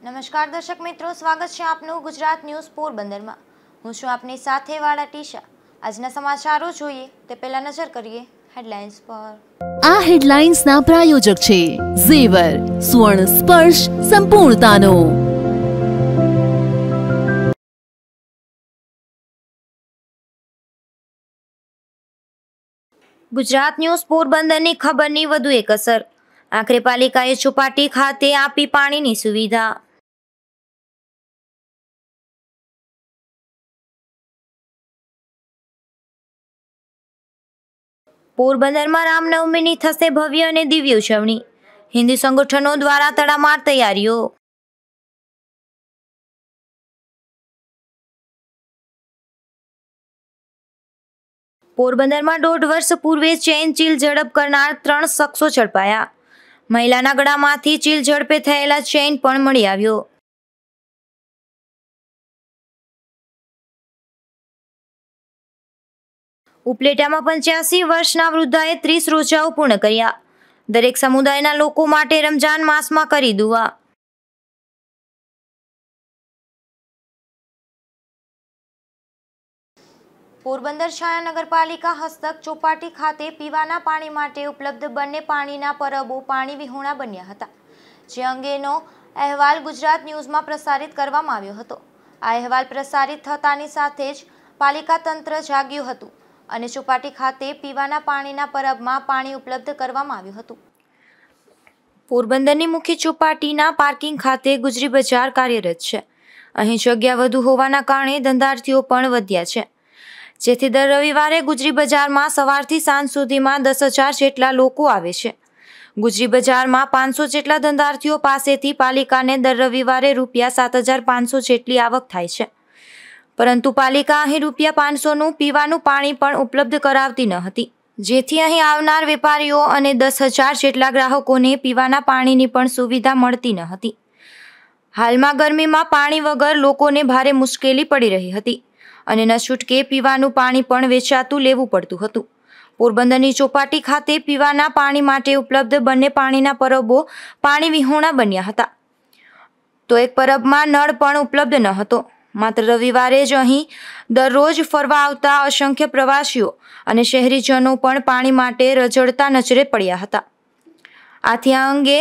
નમસ્કાર દર્શક મિત્રો, સ્વાગત છે આપનું ગુજરાત ન્યૂઝ પોરબંદરમાં। હું છું આપની સાથે વાળા ટીશા। આજના સમાચારો જોઈએ તે પહેલા નજર કરીએ હેડલાઇન્સ પર। આ હેડલાઇન્સના પ્રાયોજક છે ઝેવર, સ્વર્ણ સ્પર્શ સંપૂર્ણતાનો। ગુજરાત ન્યૂઝ પોરબંદરની ખબરની વધુ એક અસર। આખરે પાલિકાએ ચોપાટી ખાતે આપી પાણીની સુવિધા। પોરબંદરમાં રામનવમીની થશે ભવ્ય અને દિવ્ય ઉજવણી। હિન્દુ સંગઠનો દ્વારા તડામાર તૈયારીઓ। પોરબંદરમાં 1.5 વર્ષ પૂર્વે ચેઇન ચીલ ઝડપ કરનાર 3 શખ્સો ઝડપાયા। મહિલાના ગળામાંથી ચીલ ઝડપે થયેલા ચેઇન પણ મળી આવ્યો। ઉપલેટામાં 85 વર્ષના વૃદ્ધાએ 30 રોજાઓ પૂર્ણ કર્યા। દરેક સમુદાયના લોકો માટે રમજાન માસમાં કરી દુઆ। પોરબંદર છાયા નગરપાલિકા હસ્તક ચોપાટી ખાતે પીવાના પાણી માટે ઉપલબ્ધ બંને પાણીના પરબો પાણી વિહોણા બન્યા હતા, જે અંગેનો અહેવાલ ગુજરાત ન્યૂઝમાં પ્રસારિત કરવામાં આવ્યો હતો। આ અહેવાલ પ્રસારિત થતાની સાથે જ પાલિકા તંત્ર જાગ્યું હતું અને ચોપાટી ખાતે પીવાના પાણીના પરબમાં પાણી ઉપલબ્ધ કરવામાં આવ્યું હતું। પોરબંદરની મુખ્ય ચોપાટીના પાર્કિંગ ખાતે ગુજરી બજાર કાર્યરત છે। અહીં જગ્યા વધુ હોવાના કારણે ધંધાર્થીઓ પણ વધ્યા છે, જેથી દર રવિવારે ગુજરી બજારમાં સવારથી સાંજ સુધીમાં 10,000 જેટલા લોકો આવે છે। ગુજરી બજારમાં 500 જેટલા ધંધાર્થીઓ પાસેથી પાલિકાને દર રવિવારે ₹7,500 જેટલી આવક થાય છે, પરંતુ પાલિકા અહીં ₹500નું પીવાનું પાણી પણ ઉપલબ્ધ કરાવતી ન હતી, જેથી અહીં આવનાર વેપારીઓ અને 10,000 જેટલા ગ્રાહકોને પીવાના પાણીની પણ સુવિધા મળતી ન હતી। હાલમાં ગરમીમાં પાણી વગર લોકોને ભારે મુશ્કેલી પડી રહી હતી અને ન છૂટકે પીવાનું પાણી પણ વેચાતું લેવું પડતું હતું। પોરબંદરની ચોપાટી ખાતે પીવાના પાણી માટે ઉપલબ્ધ બંને પાણીના પરબો પાણી વિહોણા બન્યા હતા, તો એક પરબમાં નળ પણ ઉપલબ્ધ ન હતો। માત્ર રવિવારે જ અહીં દરરોજ ફરવા આવતા અસંખ્ય પ્રવાસીઓ અને શહેરીજનો પણ પાણી માટે રઝળતા નજરે પડ્યા હતા। આથી આ અંગે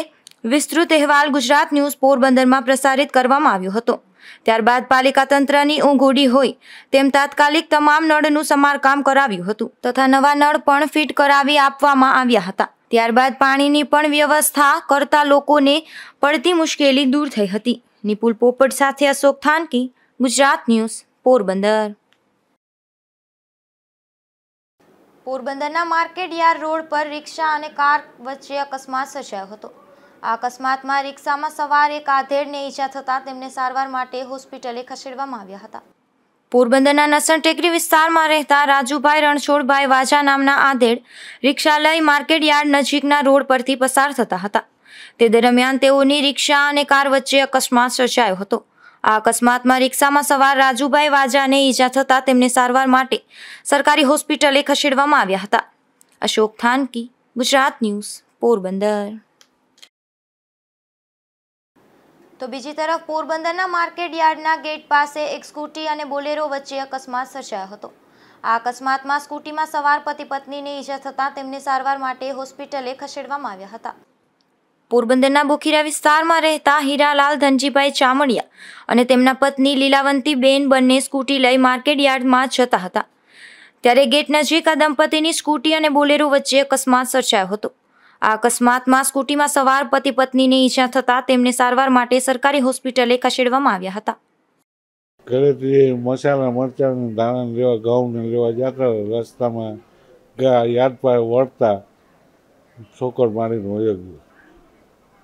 વિસ્તૃત અહેવાલ ગુજરાત ન્યૂઝ પોરબંદરમાં પ્રસારિત કરવામાં આવ્યો હતો। ત્યારબાદ પાલિકા તંત્રની ઊંઘ ઉડી હોય તેમ તાત્કાલિક તમામ નળનું સમારકામ કરાવ્યું હતું તથા નવા નળ પણ ફિટ કરાવી આપવામાં આવ્યા હતા। ત્યારબાદ પાણીની પણ વ્યવસ્થા કરતા લોકોને પડતી મુશ્કેલી દૂર થઈ હતી। નિપુલ પોપટ સાથે અશોક થાનકી, ગુજરાત ન્યૂઝ, પોરબંદર। પોરબંદરના માર્કેટ યાર્ડ રોડ પર રિક્ષા અને કાર વચ્ચે અકસ્માત સર્જાયો હતો। આ અકસ્માતમાં રિક્ષામાં સવાર એક આધેડને ઈજા થતાં તેમને સારવાર માટે હોસ્પિટલે ખસેડવામાં આવ્યા હતા। પોરબંદરના નસણ ટેકરી વિસ્તારમાં રહેતા રાજુભાઈ રણછોડભાઈ વાજા નામના આધેડ રિક્ષા લઈ માર્કેટ યાર્ડ નજીકના રોડ પરથી પસાર થતા હતા। તે દરમિયાન તેઓની રિક્ષા અને કાર વચ્ચે અકસ્માત સર્જાયો હતો। આ અકસ્માતમાં રિક્ષામાં સવાર રાજુભાઈ વાજાને ઈજા થતાં તેમને સારવાર માટે સરકારી હોસ્પિટલે ખસેડવામાં આવ્યા હતા। અશોક થાનકી, ગુજરાત ન્યૂઝ, પોરબંદર। તો બીજી તરફ પોરબંદરના માર્કેટ યાર્ડના ગેટ પાસે એક સ્કૂટી અને બોલેરો વચ્ચે અકસ્માત સર્જાયો હતો। આ અકસ્માતમાં સ્કૂટીમાં સવાર પતિ પત્નીને ઈજા થતાં તેમને સારવાર માટે હોસ્પિટલે ખસેડવામાં આવ્યા હતા। પોરબંદરના બોખીરા વિસ્તારમાં રહેતા હીરાલાલ ધનજીભાઈ ચામડિયા અને તેમના પત્ની લીલાવંતીબેન બંને સ્કૂટી લઈ માર્કેટ યાર્ડમાં જતા હતા, ત્યારે ગેટ નજીક આ દંપતીની સ્કૂટી અને બોલેરો વચ્ચે અકસ્માત સર્જાયો હતો। આ અકસ્માતમાં સ્કૂટીમાં સવાર પતિ પત્નીને ઈજા થતાં તેમને સારવાર માટે સરકારી હોસ્પિટલે ખસેડવામાં આવ્યા હતા। ઘરેથી મસાલા મરચાં ધાણા લેવા ઘઉં લેવા જતા રસ્તામાં યાદ પાસે વળતા છોકર મારીને વયો ગયો।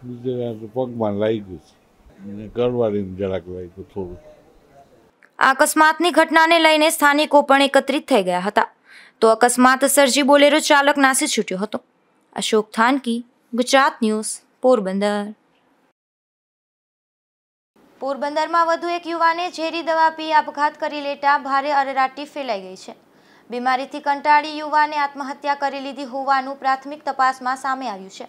બીજે પગમાં લાગ્યું છે, ગળવાળીને જરાક લાગ્યું થોડું। આ અકસ્માતની ઘટનાને લઈને સ્થાનિકો પણ એકત્રિત થઈ ગયા હતા, તો અકસ્માત સર્જી બોલેરો ચાલક નાસી છૂટ્યો હતો। અશોક થાનકી, ગુજરાત ન્યૂઝ, પોરબંદર। પોરબંદરમાં વધુ એક યુવાને ઝેરી દવા પી આપઘાત કરી લેતા ભારે અરેરાટી ફેલાઈ ગઈ છે। બીમારીથી કંટાળી યુવાને આત્મહત્યા કરી લીધી હોવાનું પ્રાથમિક તપાસમાં સામે આવ્યું છે,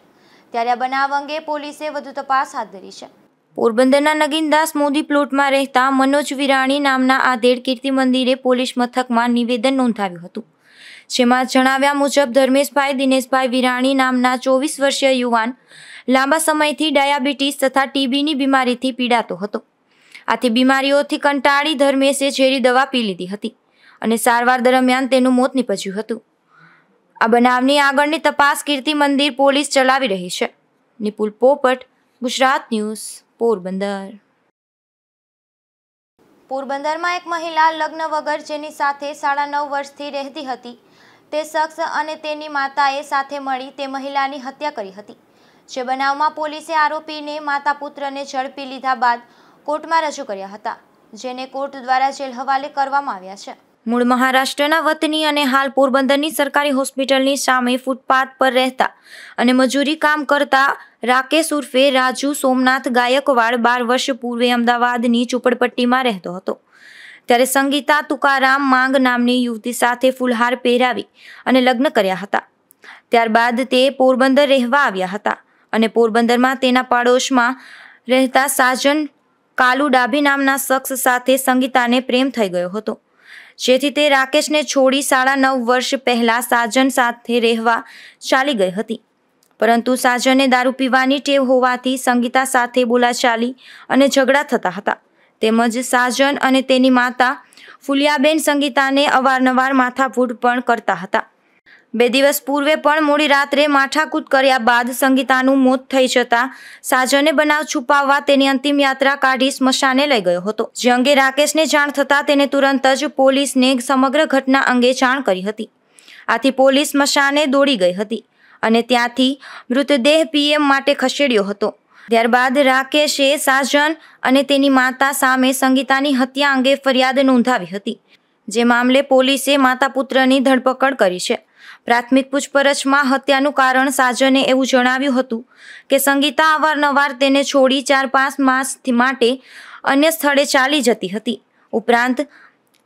ત્યારે આ બનાવ અંગે પોલીસે વધુ તપાસ હાથ ધરી છે। પોરબંદરના નગીનદાસ મોદી પ્લોટમાં રહેતા મનોજ વિરાણી નામના આધેડ કીર્તિ મંદિરે પોલીસ મથકમાં નિવેદન નોંધાવ્યું હતું, જેમાં જણાવ્યા મુજબ ધર્મેશભાઈ દિનેશભાઈ વિરાણી નામના 24 વર્ષીય યુવાન લાંબા સમયથી ડાયાબિટીસ તથા ટીબીની બીમારીથી પીડાતો હતો. આથી બીમારીઓથી કંટાળી ધર્મેશે ઝેરી દવા પી લીધી હતી અને સારવાર દરમિયાન તેનું મોત નીપજ્યું હતું. આ બનાવની આગળની તપાસ કીર્તિ મંદિર પોલીસ ચલાવી રહી છે. નિપુલ પોપટ, ગુજરાત ન્યૂઝ, પોરબંદર. પોરબંદરમાં એક મહિલા લગ્ન વગર જેની સાથે 9.5 વર્ષથી રહેતી હતી તે શખ્સ અને તેની માતાએ સાથે મળી તે મહિલાની હત્યા કરી હતી. જે બનાવમાં પોલીસે આરોપીને માતા પુત્રને ઝડપી લીધા બાદ કોર્ટમાં રજૂ કર્યા હતા, જેને કોર્ટ દ્વારા જેલ હવાલે કરવામાં આવ્યા છે. મૂળ મહારાષ્ટ્રના વતની અને હાલ પોરબંદરની સરકારી હોસ્પિટલની સામે ફૂટપાથ પર રહેતા અને મજૂરી કામ કરતા રાકેશ ઉર્ફે રાજુ સોમનાથ ગાયકવાડ 12 વર્ષ પૂર્વે અમદાવાદની ઝૂંપડપટ્ટીમાં રહેતો હતો. ત્યારે સંગીતા તુકારામ માંગ નામની યુવતી સાથે ફૂલહાર પહેરાવી અને લગ્ન કર્યા હતા. ત્યારબાદ તે પોરબંદર રહેવા આવ્યા હતા અને પોરબંદરમાં તેના પાડોશમાં રહેતા સાજન કાલુ ડાભી નામના શખ્સ સાથે સંગીતાને પ્રેમ થઈ ગયો હતો, જેથી તે રાકેશને છોડી 9.5 વર્ષ પહેલા સાજન સાથે રહેવા ચાલી ગઈ હતી. પરંતુ સાજને દારૂ પીવાની ટેવ હોવાથી સંગીતા સાથે બોલાચાલી અને ઝઘડા થતા હતા. તેમજ સાજન અને તેની માતા ફુલિયાબેન સંગીતાને અવારનવાર માથાકૂટ પણ કરતા હતા. 2 દિવસ પૂર્વે પણ મોડી રાત્રે માથાકૂટ કર્યા બાદ સંગીતાનું મોત થઈ જતા સાજને બનાવ છુપાવવા તેની અંતિમ યાત્રા કાઢી સ્મશાને લઈ ગયો હતો. જે અંગે રાકેશને જાણ થતાં તેને તુરંત જ પોલીસને સમગ્ર ઘટના અંગે જાણ કરી હતી. આથી પોલીસ સ્મશાને દોડી ગઈ હતી અને ત્યાંથી મૃતદેહ પીએમ માટે ખસેડ્યો હતો. ત્યારબાદ રાકેશે સાજન અને તેની માતા સામે સંગીતાની હત્યા અંગે ફરિયાદ નોંધાવી હતી. જે મામલે પોલીસે માતા પુત્રની ધરપકડ કરી છે. પ્રાથમિક પૂછપરછમાં હત્યાનું કારણ સાજને એવું જણાવ્યું હતું કે સંગીતા અવારનવાર તેને છોડી 4-5 માસ માટે અન્ય સ્થળે ચાલી જતી હતી. ઉપરાંત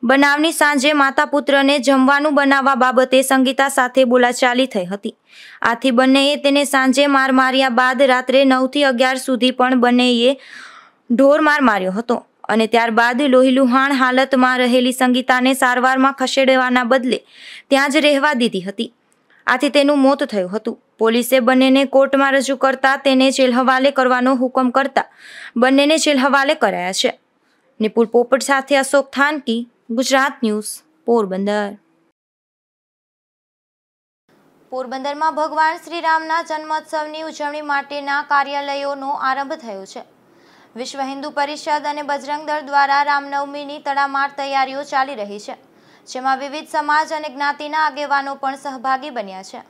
બનાવની સાંજે માતા પુત્રને જમવાનું બનાવવા બાબતે સંગીતા સાથે બોલાચાલી થઈ હતી. આથી બંનેએ તેને સાંજે માર માર્યા બાદ રાત્રે 9 થી 11 સુધી પણ બંનેએ ઢોરમાર માર્યો હતો અને ત્યારબાદ લોહીલુહાણ હાલતમાં રહેલી સંગીતાને સારવારમાં ખસેડવાના બદલે ત્યાં જ રહેવા દીધી હતી. આથી તેનું મોત થયું હતું. પોલીસે બંનેને કોર્ટમાં રજૂ કરતા તેને જેલ હવાલે કરવાનો હુકમ કરતા બંનેને જેલ હવાલે કરાયા છે. નિપુલ પોપટ સાથે અશોક થાનકી, ગુજરાત ન્યૂઝ, પોરબંદર. પોરબંદરમાં ભગવાન શ્રી રામના જન્મોત્સવની ઉજવણી માટેના કાર્યાલયોનો આરંભ થયો છે. વિશ્વ હિન્દુ પરિષદ અને બજરંગ દળ દ્વારા રામનવમીની તડામાર તૈયારીઓ ચાલી રહી છે, જેમાં વિવિધ સમાજ અને જ્ઞાતિના આગેવાનો પણ સહભાગી બન્યા છે.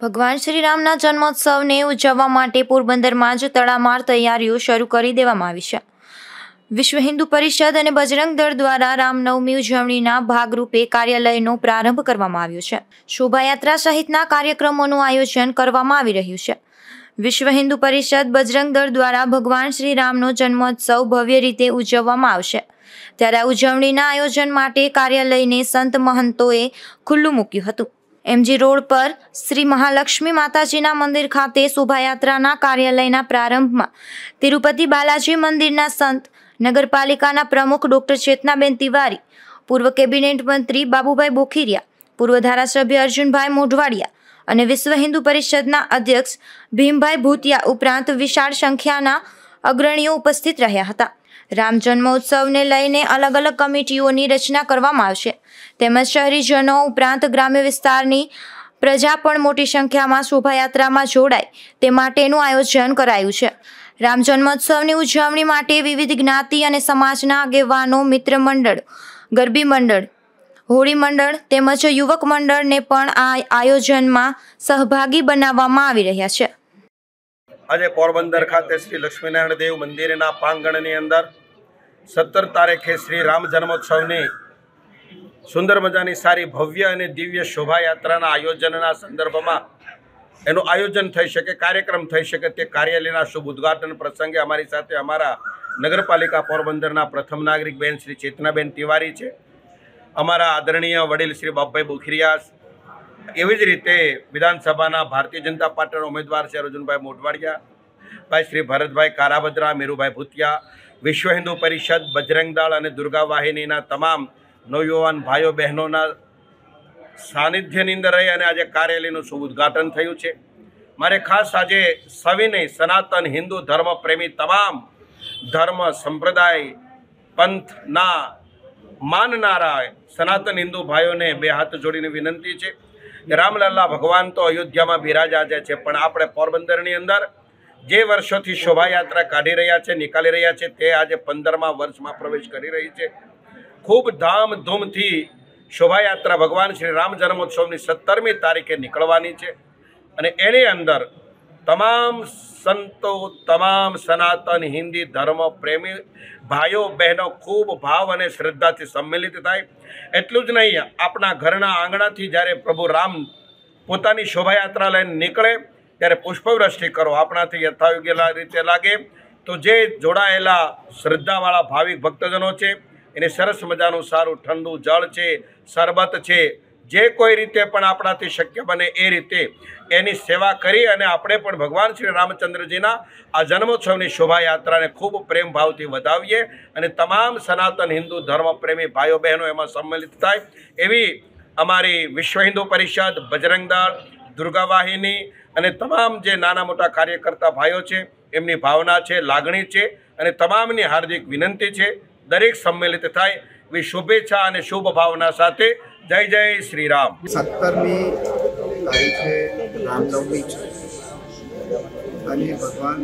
ભગવાન શ્રી રામના જન્મોત્સવને ઉજવવા માટે પોરબંદરમાં જ તડામાર તૈયારીઓ શરૂ કરી દેવામાં આવી છે. વિશ્વ હિન્દુ પરિષદ અને બજરંગ દળ દ્વારા રામનવમી ઉજવણીના ભાગરૂપે કાર્યાલયનો પ્રારંભ કરવામાં આવ્યો છે. શોભાયાત્રા સહિતના કાર્યક્રમોનું આયોજન કરવામાં આવી રહ્યું છે. વિશ્વ હિન્દુ પરિષદ બજરંગ દળ દ્વારા ભગવાન શ્રી રામનો જન્મોત્સવ ભવ્ય રીતે ઉજવવામાં આવશે. ત્યારે આ ઉજવણીના આયોજન માટે કાર્યાલયને સંત મહંતોએ ખુલ્લું મૂક્યું હતું. MG રોડ પર શ્રી મહાલક્ષ્મી માતાજીના મંદિર ખાતે શોભાયાત્રાના કાર્યાલયના પ્રારંભમાં તિરુપતિ બાલાજી મંદિરના સંત, નગરપાલિકાના પ્રમુખ ડોક્ટર ચેતનાબેન તિવારી, પૂર્વ કેબિનેટ મંત્રી બાબુભાઈ બોખીરિયા, પૂર્વ ધારાસભ્ય અર્જુનભાઈ મોઢવાડિયા અને વિશ્વ હિન્દુ પરિષદના અધ્યક્ષ ભીમભાઈ ભૂતિયા ઉપરાંત વિશાળ સંખ્યાના અગ્રણીઓ ઉપસ્થિત રહ્યા હતા. રામ જન્મોત્સવને લઈને અલગ અલગ કમિટીઓની રચના કરવામાં આવશે. તેમજ શહેરીજનો ઉપરાંત ગ્રામ્ય વિસ્તારની પ્રજા પણ મોટી સંખ્યામાં શોભાયાત્રામાં જોડાય તે માટેનું આયોજન કરાયું છે. રામ જન્મોત્સવની ઉજવણી માટે વિવિધ જ્ઞાતિ અને સમાજના આગેવાનો, મિત્ર મંડળ, ગરબી મંડળ, હોળી મંડળ તેમજ યુવક મંડળને પણ આ આયોજનમાં સહભાગી બનાવવામાં આવી રહ્યા છે. આજે પોરબંદર ખાતે શ્રી લક્ષ્મીનારાયણ દેવ મંદિરના પ્રાંગણની અંદર 17 તારીખે શ્રી રામ જન્મોત્સવની સુંદર મજાની સારી ભવ્ય અને દિવ્ય શોભાયાત્રાના આયોજનના સંદર્ભમાં એનું આયોજન થઈ શકે, કાર્યક્રમ થઈ શકે તે કાર્યાલયના શુભ ઉદ્ઘાટન પ્રસંગે અમારી સાથે અમારા નગરપાલિકા પોરબંદરના પ્રથમ નાગરિક બેન શ્રી ચેતનાબેન તિવારી છે, અમારા આદરણીય વડીલ શ્રી બાબુભાઈ બોખીરિયા, એવી જ રીતે વિધાનસભાના ભારતીય જનતા પાર્ટીના ઉમેદવાર છે અર્જુનભાઈ મોઢવાડિયા, ભાઈ શ્રી ભરતભાઈ કારાવદરા, મીરુભાઈ ભૂતિયા, વિશ્વ હિન્દુ પરિષદ, બજરંગ દળ અને દુર્ગા વાહિનીના તમામ નવયુવાન ભાઈઓ બહેનોના સાનિધ્યની અંદર રહી અને આજે કાર્યાલયનું શુભ ઉદ્ઘાટન થયું છે. મારે ખાસ આજે સવિનય સનાતન હિન્દુ ધર્મ પ્રેમી તમામ ધર્મ સંપ્રદાય પંથના માનનારા સનાતન હિન્દુ ભાઈઓને બે હાથ જોડીને વિનંતી છે કે રામલલ્લા ભગવાન તો અયોધ્યામાં બિરાજા છે, પણ આપણે પોરબંદરની અંદર જે વર્ષોથી શોભાયાત્રા કાઢી રહ્યા છે, નીકાળી રહ્યા છે, તે આજે 15મા વર્ષમાં પ્રવેશ કરી રહી છે. ખૂબ ધામધૂમથી શોભાયાત્રા ભગવાન શ્રી રામ જન્મોત્સવની 17મી તારીખે નીકળવાની છે અને એની અંદર તમામ સંતો, તમામ સનાતન હિન્દી ધર્મ પ્રેમી ભાઈઓ બહેનો ખૂબ ભાવ અને શ્રદ્ધાથી સંમેલિત થાય. એટલું જ નહીં, આપણા ઘરના આંગણાથી જ્યારે પ્રભુ રામ પોતાની શોભાયાત્રા લઈને નીકળે ત્યારે પુષ્પવૃષ્ટિ કરો. આપણાથી યથાયોગ્ય રીતે લાગે તો જે જોડાયેલા શ્રદ્ધાવાળા ભાવિક ભક્તજનો છે એને સરસ મજાનું સારું ઠંડુ જળ છે, શરબત છે, જે કોઈ રીતે પણ આપણાથી શક્ય બને એ રીતે એની સેવા કરી અને આપણે પણ ભગવાન શ્રી રામચંદ્રજીના આ જન્મોત્સવની શોભાયાત્રાને ખૂબ પ્રેમ ભાવથી વધાવીએ અને તમામ સનાતન હિન્દુ ધર્મ પ્રેમી ભાઈઓ બહેનો એમાં સંમેલિત થાય એવી અમારી વિશ્વ હિન્દુ પરિષદ, બજરંગ દળ, દુર્ગા વાહિની અને તમામ જે નાના મોટા કાર્યકર્તા ભાઈઓ છે એમની ભાવના છે, લાગણી છે અને તમામની હાર્દિક વિનંતી છે દરેક સંમેલિત થાય એવી શુભેચ્છા અને શુભ ભાવના સાથે જય જય શ્રી રામ. 17મી તારીખે રામનવમી છે અને ભગવાન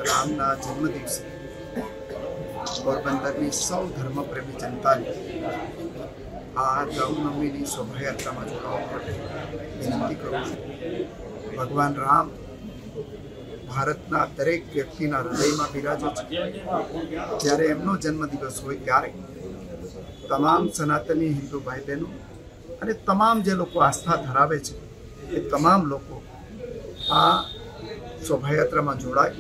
રામના જન્મદિવસે પોરબંદરની સૌ ધર્મપ્રેમી જનતાને આ રામનવમીની શોભાયાત્રામાં જોડાવા માટે વિનંતી કરું છું. ભગવાન રામ ભારતના દરેક વ્યક્તિના હૃદયમાં બિરાજે છે. જ્યારે એમનો જન્મદિવસ હોય ત્યારે તમામ સનાતની હિન્દુ ભાઈ બહેનો અને તમામ જે લોકો આસ્થા ધરાવે છે એ તમામ લોકો આ શોભાયાત્રામાં જોડાય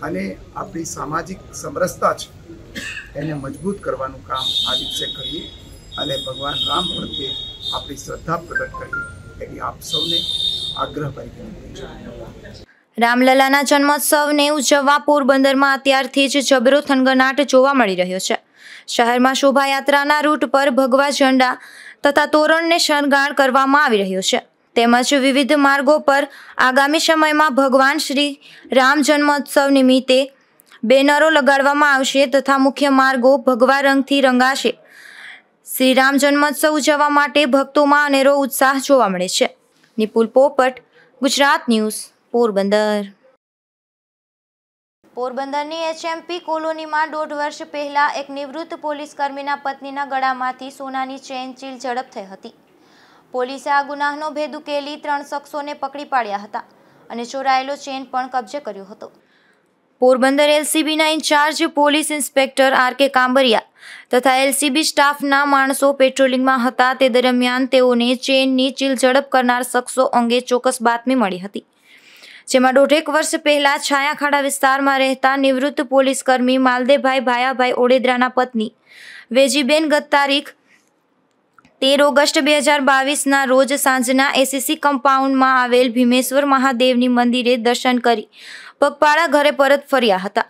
અને આપણી સામાજિક સમરસતા છે એને મજબૂત કરવાનું કામ આ દિવસે કરીએ અને ભગવાન રામ પ્રત્યે આપણી શ્રદ્ધા પ્રગટ કરીએ એવી આપ સૌને આગ્રહભરી વિનંતી છે. રામલલાના જન્મોત્સવને ઉજવવા પોરબંદરમાં અત્યારથી જ જબરો થનગનાટ જોવા મળી રહ્યો છે. શહેરમાં શોભાયાત્રાના રૂટ પર ભગવા ઝંડા તથા તોરણને શણગાર કરવામાં આવી રહ્યો છે. તેમજ વિવિધ માર્ગો પર આગામી સમયમાં ભગવાન શ્રી રામ જન્મોત્સવ નિમિત્તે બેનરો લગાડવામાં આવશે તથા મુખ્ય માર્ગો ભગવા રંગથી રંગાશે. શ્રી રામ જન્મોત્સવ ઉજવવા માટે ભક્તોમાં અનેરો ઉત્સાહ જોવા મળે છે. નિપુલ પોપટ, ગુજરાત ન્યૂઝ, પોરબંદર. પોરબંદરની HMP કોલોનીમાં 1.5 વર્ષ પહેલા એક નિવૃત્ત પોલીસ કર્મીના પત્નીના ગળામાંથી સોનાની ચેન ચીલ ઝડપ થઈ હતી. પોલીસે આ ગુનાહનો ભેદ ઉકેલી 3 શખ્સોને પકડી પાડ્યા હતા અને ચોરાયેલો ચેન પણ કબજે કર્યો હતો. પોરબંદર LCBના incharge police inspector RK Kambariya તથા LCB સ્ટાફના માણસો પેટ્રોલિંગમાં હતા તે દરમિયાન તેઓને ચેનની ચીલ ઝડપ કરનાર શખ્સો અંગે ચોક્કસ બાતમી મળી હતી. જેમાં 1.5 વર્ષ પહેલા છાયાખાડા વિસ્તારમાં રહેતા નિવૃત્ત પોલીસ કર્મી માલદેભાઈ ભાયાભાઈ ઓડેદરાના પત્ની વેજીબેન ગત તારીખ 13 ઓગસ્ટ 2022ના રોજ સાંજના ACC કમ્પાઉન્ડમાં આવેલ ભીમેશ્વર મહાદેવની મંદિરે દર્શન કરી પગપાળા ઘરે પરત ફર્યા હતા.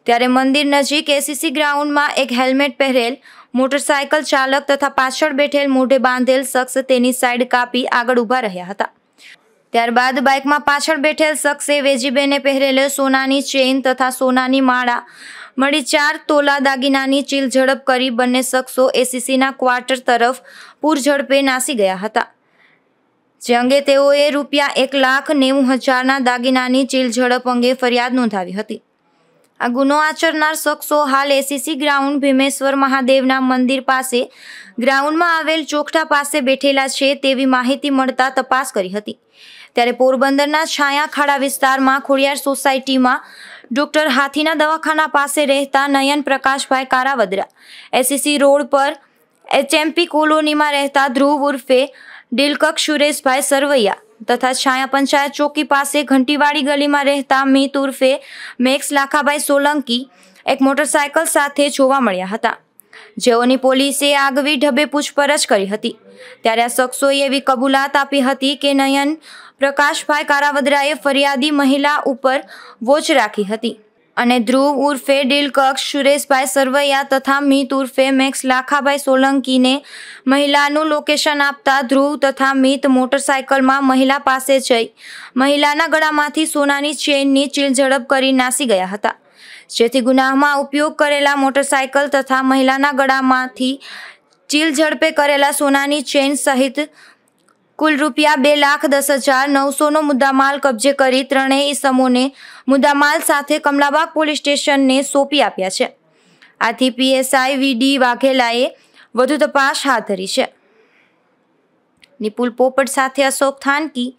ત્યારે મંદિર નજીક ACC ગ્રાઉન્ડમાં એક હેલ્મેટ પહેરેલ મોટરસાયકલ ચાલક તથા પાછળ બેઠેલ મોઢે બાંધેલ શખ્સ તેની સાઈડ કાપી આગળ ઊભા રહ્યા હતા. ત્યારબાદ બાઇકમાં પાછળ બેઠેલ શખ્સે વેજીબેને પહેરેલો સોનાની ચેઇન તથા સોનાની માળા મળી 4 તોલા દાગીનાની ચીલ ઝડપ કરી બંને શખ્સો ACCના ક્વાર્ટર તરફ પૂરઝડપે નાસી ગયા હતા. જે અંગે તેઓએ ₹1,90,000ના દાગીનાની ચીલ ઝડપ અંગે ફરિયાદ નોંધાવી હતી. આ ગુનો આચરનાર શખ્સો હાલ ACC ગ્રાઉન્ડ ભીમેશ્વર મહાદેવના મંદિર પાસે ગ્રાઉન્ડમાં આવેલ ચોકઠા પાસે બેઠેલા છે તેવી માહિતી મળતા તપાસ કરી હતી. ત્યારે પોરબંદરના છાયાખાડા વિસ્તારમાં ખોડિયાર સોસાયટીમાં ડોક્ટર હાથીના દવાખાના પાસે રહેતા નયન પ્રકાશભાઈ કારાવદરા, ACC રોડ પર HMP કોલોનીમાં રહેતા ધ્રુવ ઉર્ફે ડિલકક સુરેશભાઈ સરવૈયા તથા છાયા પંચાયત ચોકી પાસે ઘંટીવાડી ગલીમાં રહેતા મિત ઉર્ફે મેક્સ લાખાભાઈ સોલંકી એક મોટરસાયકલ સાથે જોવા મળ્યા હતા. જેઓની પોલીસે આગવી ઢબે પૂછપરછ કરી હતી ત્યારે આ શખ્સોએ એવી કબૂલાત આપી હતી કે નયન પ્રકાશભાઈ કારાવદરાએ ફરિયાદી મહિલા ઉપર વોચ રાખી હતી અને ધ્રુવ ઉર્ફે ડીલકક્ષ સુરેશભાઈ સરવૈયા તથા મિત ઉર્ફે મેક્સ લાખાભાઈ સોલંકીને મહિલાનું લોકેશન આપતા ધ્રુવ તથા મિત મોટરસાયકલમાં મહિલા પાસે જઈ મહિલાના ગળામાંથી સોનાની ચેઇનની ચીલઝડપ કરી નાસી ગયા હતા, જેથી ગુનામાં ઉપયોગ કરેલા મોટરસાયકલ તથા મહિલાના ગળામાંથી ચીલઝડપે કરેલા સોનાની ચેઇન સહિત કુલ રૂપિયા 2,10,900નો મુદ્દામાલ કબજે કરી ત્રણેય ઇસમોને મુદ્દામાલ સાથે કમલાબાગ પોલીસ સ્ટેશનને સોંપી આપ્યા છે. આથી પીએસઆઈ વીડી વાઘેલાએ વધુ તપાસ હાથ ધરી છે. નિપુલ પોપટ સાથે અશોક થાનકી,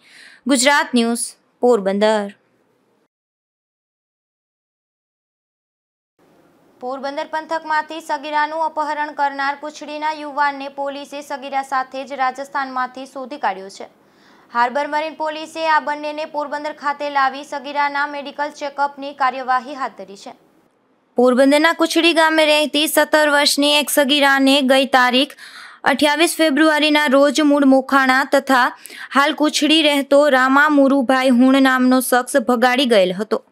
ગુજરાત ન્યૂઝ, પોરબંદર. પોરબંદર પંથકમાંથી સગીરાનું અપહરણ કરનાર કુછડીના યુવાનને પોલીસે સગીરા સાથે જ રાજસ્થાનમાંથી શોધી કાઢ્યો છે. હાર્બર મરીન પોલીસે આ બંનેને પોરબંદર ખાતે લાવી સગીરાના મેડિકલ ચેકઅપની કાર્યવાહી હાથ ધરી છે. પોરબંદરના કુછડી ગામે રહેતી 17 વર્ષની એક સગીરાને ગઈ તારીખ 28 ફેબ્રુઆરીના રોજ મૂળ મોખાણા તથા હાલ કુછડી રહેતો રામા મુરુભાઈ હુણ નામનો શખ્સ ભગાડી ગયેલ હતો,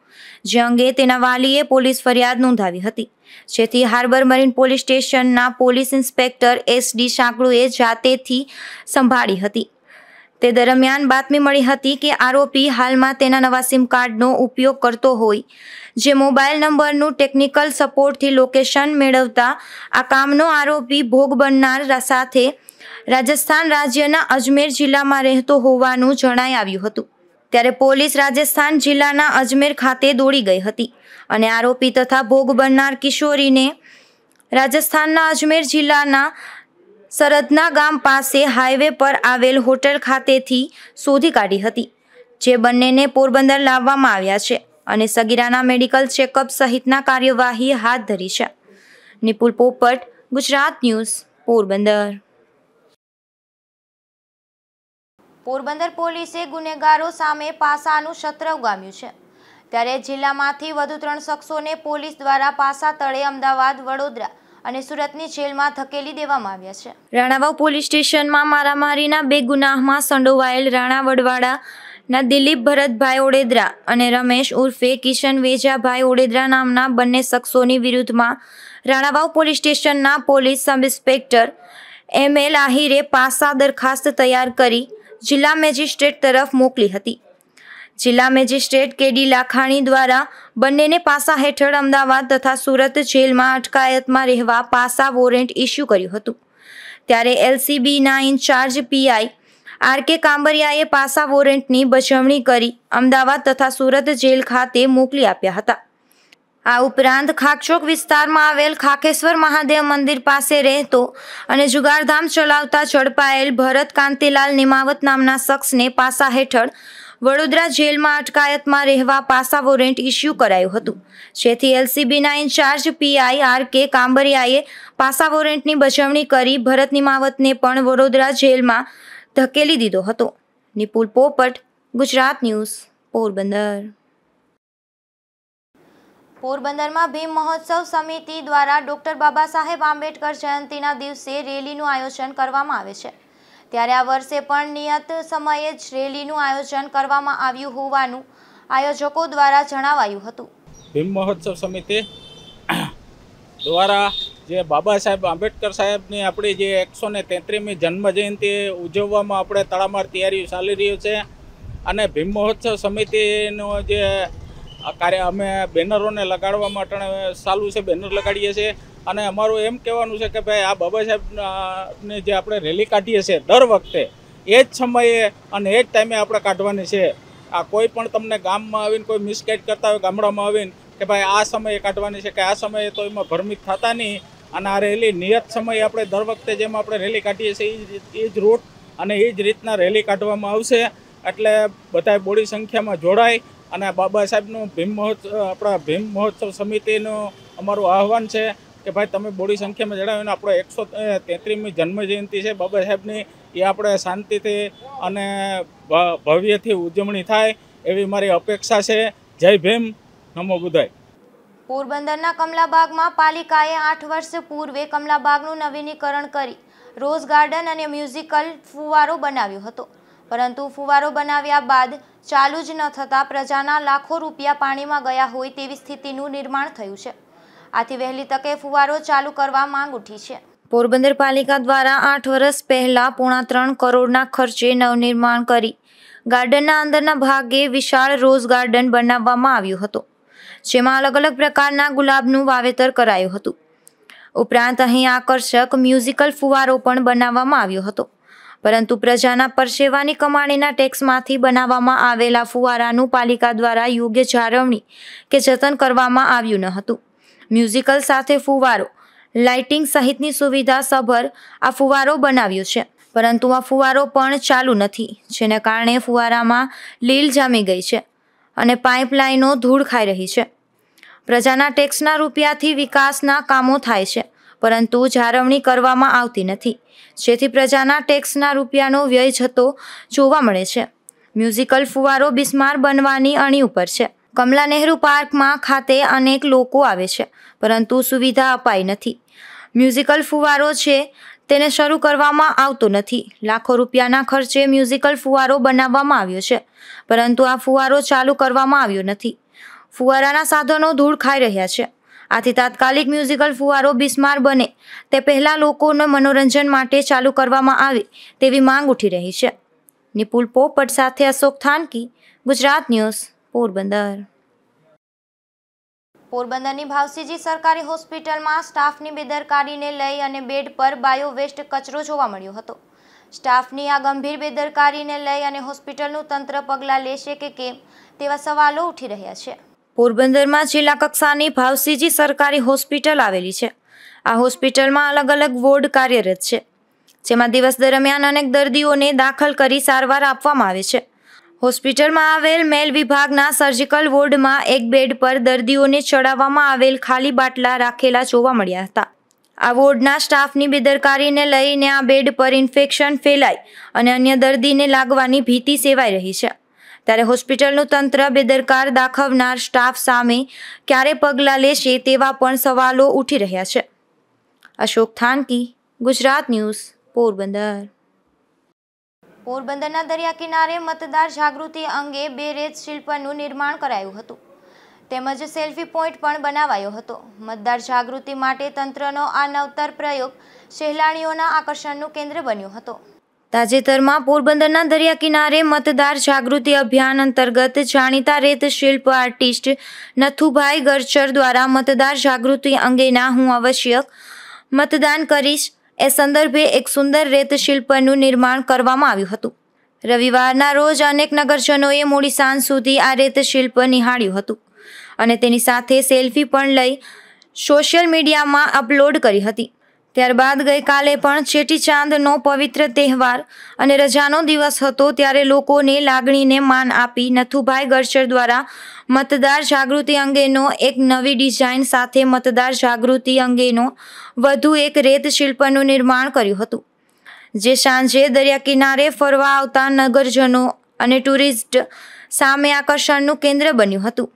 જે અંગે તેના વાલીએ પોલીસ ફરિયાદ નોંધાવી હતી, જેથી હાર્બર મરીન પોલીસ સ્ટેશનના પોલીસ ઇન્સ્પેક્ટર SD સાંકળુએ જાતેથી સંભાળી હતી. તે દરમિયાન બાતમી મળી હતી કે આરોપી હાલમાં તેના નવા સિમ કાર્ડનો ઉપયોગ કરતો હોય, જે મોબાઈલ નંબરનું ટેકનિકલ સપોર્ટથી લોકેશન મેળવતા આ કામનો આરોપી ભોગ બનનાર સાથે રાજસ્થાન રાજ્યના અજમેર જિલ્લામાં રહેતો હોવાનું જણાઈ આવ્યું હતું. ત્યારે પોલીસ રાજસ્થાન જિલ્લાના અજમેર ખાતે દોડી ગઈ હતી અને આરોપી તથા ભોગ બનનાર કિશોરીને રાજસ્થાનના અજમેર જિલ્લાના સરદના ગામ પાસે હાઈવે પર આવેલ હોટલ ખાતેથી શોધી કાઢી હતી, જે બંનેને પોરબંદર લાવવામાં આવ્યા છે અને સગીરાના મેડિકલ ચેકઅપ સહિતના કાર્યવાહી હાથ ધરી છે. નિપુલ પોપટ, ગુજરાત ન્યૂઝ, પોરબંદર. પોરબંદર પોલીસે ગુનેગારો સામે પાસાનું શસ્ત્ર ઉગામ્યું છે. ત્યારે જિલ્લામાંથી વધુ 3 શખ્સોને પોલીસ દ્વારા પાસા તળે અમદાવાદ, વડોદરા અને સુરતની જેલમાં ધકેલી દેવામાં આવ્યા છે. રાણાવાવ પોલીસ સ્ટેશનમાં મારામારીના 2 ગુનામાં સંડોવાયેલ રાણા વડવાડાના દિલીપ ભરતભાઈ ઓડેદરા અને રમેશ ઉર્ફે કિશન વેજાભાઈ ઓડેદરા નામના બંને શખ્સોની વિરુદ્ધમાં રાણાવાવ પોલીસ સ્ટેશનના પોલીસ સબ ઇન્સ્પેક્ટર ML આહિરે પાસા દરખાસ્ત તૈયાર કરી જિલ્લા મેજિસ્ટ્રેટ તરફ મોકલી હતી. જિલ્લા મેજિસ્ટ્રેટ KD લાખાણી દ્વારા બંનેને પાસા હેઠળ અમદાવાદ તથા સુરત જેલમાં અટકાયતમાં રહેવા પાસા વોરંટ ઇસ્યુ કર્યું હતું. ત્યારે LCBના ઇન્ચાર્જ PI RK કાંબરિયાએ પાસા વોરંટની બજવણી કરી અમદાવાદ તથા સુરત જેલ ખાતે મોકલી આપ્યા હતા. આ ઉપરાંત ખાકચોક વિસ્તારમાં આવેલ ખાકેશ્વર મહાદેવ મંદિર પાસે રહેતો અને જુગારધામ ચલાવતા ઝડપાયેલ ભરત કાંતિલાલ નિમાવત નામના શખ્સને પાસા હેઠળ વડોદરા જેલમાં અટકાયતમાં રહેવા પાસા વોરંટ ઇસ્યુ કરાયું હતું, જેથી LCBના ઇન્ચાર્જ PI RK કાંબરિયાએ પાસા વોરંટની બજવણી કરી ભરત નિમાવતને પણ વડોદરા જેલમાં ધકેલી દીધો હતો. નિપુલ પોપટ, ગુજરાત ન્યૂઝ, પોરબંદર. પોરબંદરમાં ભીમ મહોત્સવ સમિતિ દ્વારા ડૉક્ટર બાબા સાહેબ આંબેડકર જયંતિના દિવસે રેલીનું આયોજન કરવામાં આવે છે. ત્યારે આ વર્ષે પણ નિયત સમયે જ રેલીનું આયોજન કરવામાં આવ્યું હોવાનું આયોજકો દ્વારા જણાવાયું હતું. ભીમ મહોત્સવ સમિતિ દ્વારા જે બાબા સાહેબ આંબેડકર સાહેબની આપણી જે 133મી જન્મજયંતિ ઉજવવામાં આપણે તડામાર તૈયારીઓ ચાલી રહ્યું છે અને ભીમ મહોત્સવ સમિતિનો જે કાર્ય અમે બેનરોને લગાડવા માટે ચાલુ છે, બેનર લગાડીએ છીએ અને અમારું એમ કહેવાનું છે કે ભાઈ આ બાબા સાહેબને જે આપણે રેલી કાઢીએ છીએ દર વખતે એ જ સમયે અને એ જ ટાઈમે આપણે કાઢવાની છે. આ કોઈ પણ તમને ગામમાં આવીને કોઈ મિસગાઈડ કરતા હોય ગામડામાં આવીને કે ભાઈ આ સમયે કાઢવાની છે કે આ સમયે, તો એમાં ભ્રમિત થતા નહીં અને આ રેલી નિયત સમયે આપણે દર વખતે જેમ આપણે રેલી કાઢીએ છીએ એ જ રૂટ અને એ જ રીતના રેલી કાઢવામાં આવશે. એટલે બધા બોડી સંખ્યામાં જોડાય અને બાબા સાહેબનું આપણા ભીમ મહોત્સવ સમિતિનું અમારું આહવાન છે કે ભાઈ તમે બોડી સંખ્યામાં જણાવીને આપણો 133મી જન્મજયંતિ છે બાબા સાહેબની, એ આપણે શાંતિથી અને ભવ્યથી ઉજવણી થાય એવી મારી અપેક્ષા છે. જય ભીમ, નમો બુદ્ધાય. પોરબંદરના કમલાબાગમાં પાલિકાએ 8 વર્ષ પૂર્વે કમલાબાગનું નવીનીકરણ કરી રોઝ ગાર્ડન અને મ્યુઝિકલ ફુવારો બનાવ્યો હતો, પરંતુ ફુવારો બનાવ્યા બાદ ચાલુ જ ન થતાં પ્રજાના લાખો રૂપિયા પાણીમાં ગયા હોય તેવી સ્થિતિનું નિર્માણ થયું છે. આથી વહેલી તકે ફુવારો ચાલુ કરવા માંગ ઉઠી છે. પોરબંદર પાલિકા દ્વારા 8 વર્ષ પહેલા 3.5 કરોડના ખર્ચે નવનિર્માણ કરી ગાર્ડનના અંદરના ભાગે વિશાળ રોઝ ગાર્ડન બનાવવામાં આવ્યું હતું, જેમાં અલગ અલગ પ્રકારના ગુલાબનું વાવેતર કરાયું હતું. ઉપરાંત અહીં આકર્ષક મ્યુઝિકલ ફુવારો પણ બનાવવામાં આવ્યો હતો, પરંતુ પ્રજાના પરસેવાની કમાણીના ટેક્સમાંથી બનાવવામાં આવેલા ફુવારાનું પાલિકા દ્વારા યોગ્ય જાળવણી કે જતન કરવામાં આવ્યું ન હતું. મ્યુઝિકલ સાથે ફુવારો, લાઇટિંગ સહિતની સુવિધા સભર આ ફુવારો બનાવ્યો છે, પરંતુ આ ફુવારો પણ ચાલુ નથી, જેને કારણે ફુવારામાં લીલ જામી ગઈ છે અને પાઇપલાઇનો ધૂળ ખાઈ રહી છે. પ્રજાના ટેક્સના રૂપિયાથી વિકાસના કામો થાય છે, પરંતુ જાળવણી કરવામાં આવતી નથી, જેથી પ્રજાના ટેક્સના રૂપિયાનો વ્યય જતો જોવા મળે છે. મ્યુઝિકલ ફુવારો બિસ્માર બનવાની અણી ઉપર છે. કમલા નહેરુ પાર્કમાં ખાતે અનેક લોકો આવે છે, પરંતુ સુવિધા અપાઈ નથી. મ્યુઝિકલ ફુવારો છે તેને શરૂ કરવામાં આવતો નથી. લાખો રૂપિયાના ખર્ચે મ્યુઝિકલ ફુવારો બનાવવામાં આવ્યો છે, પરંતુ આ ફુવારો ચાલુ કરવામાં આવ્યો નથી. ફુવારાના સાધનો ધૂળ ખાઈ રહ્યા છે. આથી તાત્કાલિક મ્યુઝિકલ ફુવારો બિસ્માર બને તે પહેલાં લોકોને મનોરંજન માટે ચાલુ કરવામાં આવે તેવી માંગ ઉઠી રહી છે. નિપુલ પોપટ સાથે અશોક થાનકી, ગુજરાત ન્યૂઝ, પોરબંદર. પોરબંદરની ભાવસીજી સરકારી હોસ્પિટલમાં સ્ટાફની બેદરકારીને લઈ અને બેડ પર બાયો વેસ્ટ કચરો જોવા મળ્યો હતો. સ્ટાફની આ ગંભીર બેદરકારીને લઈ અને હોસ્પિટલનું તંત્ર પગલાં લેશે કે કેમ તેવા સવાલો ઉઠી રહ્યા છે. પોરબંદરમાં જિલ્લા કક્ષાની ભાવસીજી સરકારી હોસ્પિટલ આવેલી છે. આ હોસ્પિટલમાં અલગ અલગ વોર્ડ કાર્યરત છે, જેમાં દિવસ દરમિયાન અનેક દર્દીઓને દાખલ કરી સારવાર આપવામાં આવે છે. હોસ્પિટલમાં આવેલ મેલ વિભાગના સર્જિકલ વોર્ડમાં એક બેડ પર દર્દીઓને ચડાવવામાં આવેલ ખાલી બાટલા રાખેલા જોવા મળ્યા હતા. આ વોર્ડના સ્ટાફની બેદરકારીને લઈને આ બેડ પર ઇન્ફેક્શન ફેલાય અને અન્ય દર્દીને લાગવાની ભીતિ સેવાઈ રહી છે. ત્યારે હોસ્પિટલનું તંત્ર બેદરકાર દાખવનાર સ્ટાફ સામે ક્યારે પગલાં લેશે તેવા પણ સવાલો ઉઠી રહ્યા છે. અશોક થાનકી, ગુજરાત ન્યૂઝ, પોરબંદર. પોરબંદરના દરિયા કિનારે મતદાર જાગૃતિ અંગે 2 રેત શિલ્પનું નિર્માણ કરાયું હતું, તેમજ સેલ્ફી પોઈન્ટ પણ બનાવાયો હતો. મતદાર જાગૃતિ માટે તંત્રનો આ નવતર પ્રયોગ સહેલાણીઓના આકર્ષણનું કેન્દ્ર બન્યો હતો. તાજેતરમાં પોરબંદરના દરિયા કિનારે મતદાર જાગૃતિ અભિયાન અંતર્ગત જાણીતા રેત શિલ્પ આર્ટિસ્ટ નથુભાઈ ગરચર દ્વારા મતદાર જાગૃતિ અંગેના હું આવશ્યક મતદાન કરીશ એ સંદર્ભે એક સુંદર રેત શિલ્પનું નિર્માણ કરવામાં આવ્યું હતું. રવિવારના રોજ અનેક નગરજનોએ મોડી સાંજ સુધી આ રેત શિલ્પ નિહાળ્યું હતું અને તેની સાથે સેલ્ફી પણ લઈ સોશિયલ મીડિયામાં અપલોડ કરી હતી. ત્યારબાદ ગઈકાલે પણ ચેટીચાંદનો પવિત્ર તહેવાર અને રજાનો દિવસ હતો, ત્યારે લોકોને લાગણીને માન આપી નથુભાઈ ગરચર દ્વારા મતદાર જાગૃતિ અંગેનો એક નવી ડિઝાઇન સાથે મતદાર જાગૃતિ અંગેનો વધુ એક રેત શિલ્પનું નિર્માણ કર્યું હતું, જે સાંજે દરિયા કિનારે ફરવા આવતા નગરજનો અને ટુરિસ્ટ સામે આકર્ષણનું કેન્દ્ર બન્યું હતું.